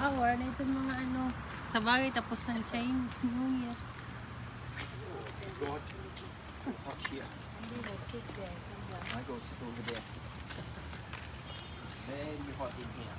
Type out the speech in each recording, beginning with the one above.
Wala na itong mga ano. Sa bagay, tapos ng Chinese New Year. God. Hot here. I go sit over there. Very hot in here.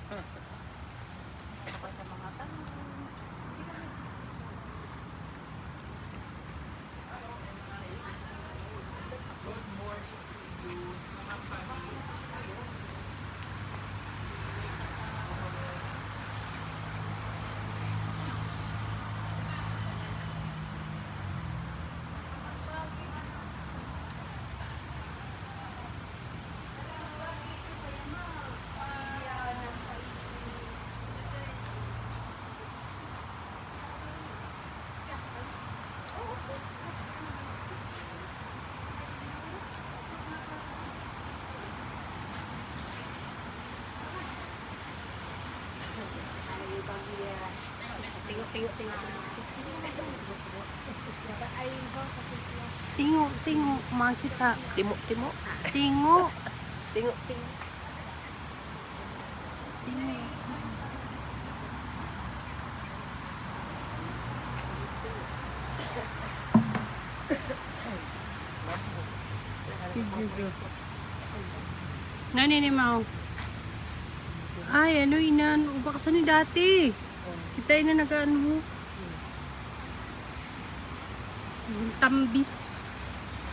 Tingo, makita. Timo. Tingo. Tingo. Tingo. Nani ni Mau? Ay, ano inan? Uba ka ni dati. Kita ina nag-ano. Tambis.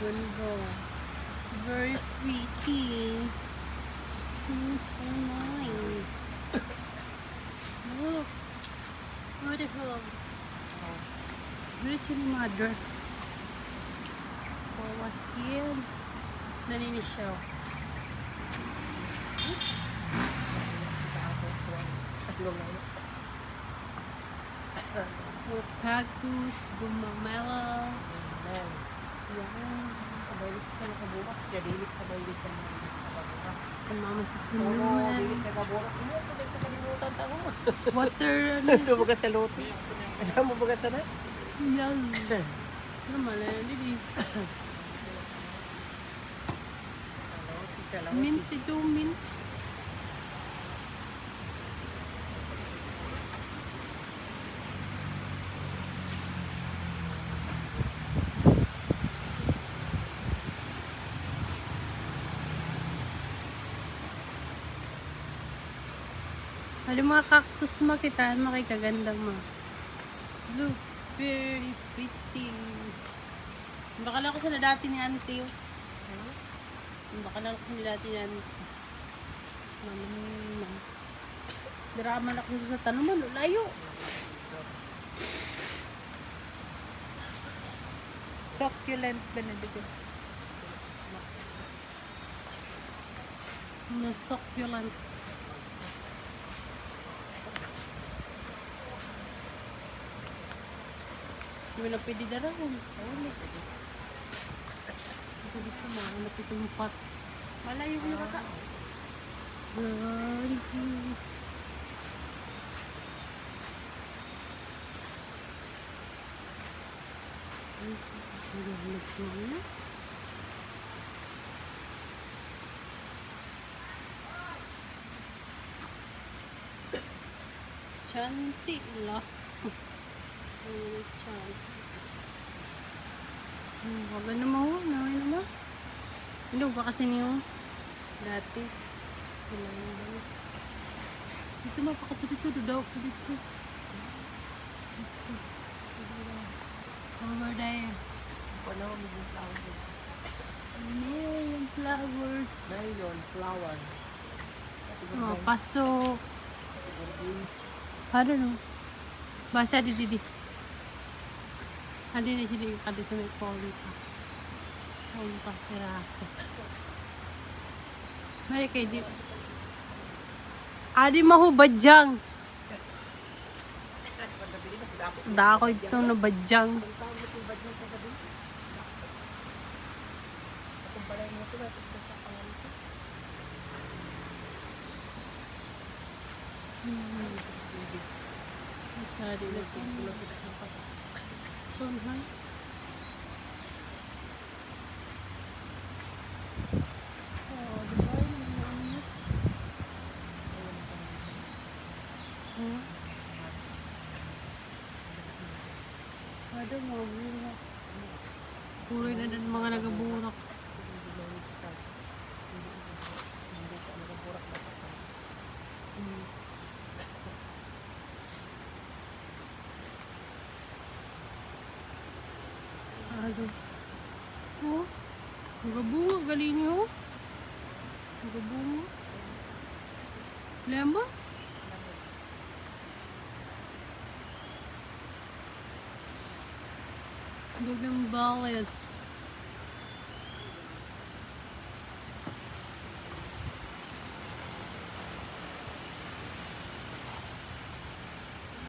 Ganda. Very pretty. It's so nice. Look. Beautiful. Beautiful mother. What was here? Naninis siya. Cactus, gumamela. Yan. Kabailit ka nakabukas. Siya dilit kabailit ka nakabukas. Sa mama sa Oo, tinunan. dilit nakabukas. Ano ko dito kalimutan tao? Water, ano. Ito baga sa lote. Ano mo baga sana? Yan. Ano mala, hindi. Mint, ito mint. Ano mga cactus makita, makikaganda mo. Look, very pretty. Bakala ko sa dati ni auntie. Bakala ko sa dati ni auntie. Mama. Drama na ko sa tanuman, layo. Succulent Benedict. Na succulent. Hindi na pwede darahon. Pwede ko mahanap itong pot. Malayo ko na kaka. Cantik lah. Wala naman ho, naway naman. Hindi ba kasi niyo dati. Dito na pakatulito daw ko dito. Over there. Wala mo yung flower. Million flowers. Nylon flower. Oh, pasok. Paano no? Basa di. Adi na siya di kadi sa may poli pa. Poli pa, peraso. Mali kay di. Adi mahubadyang. Dako ito na badyang. Masari na ito. Sonhan. Oh, diba yun? do. Oh. Nagabunga galing niyo. Nagabunga. Lembot. Gagawin balis.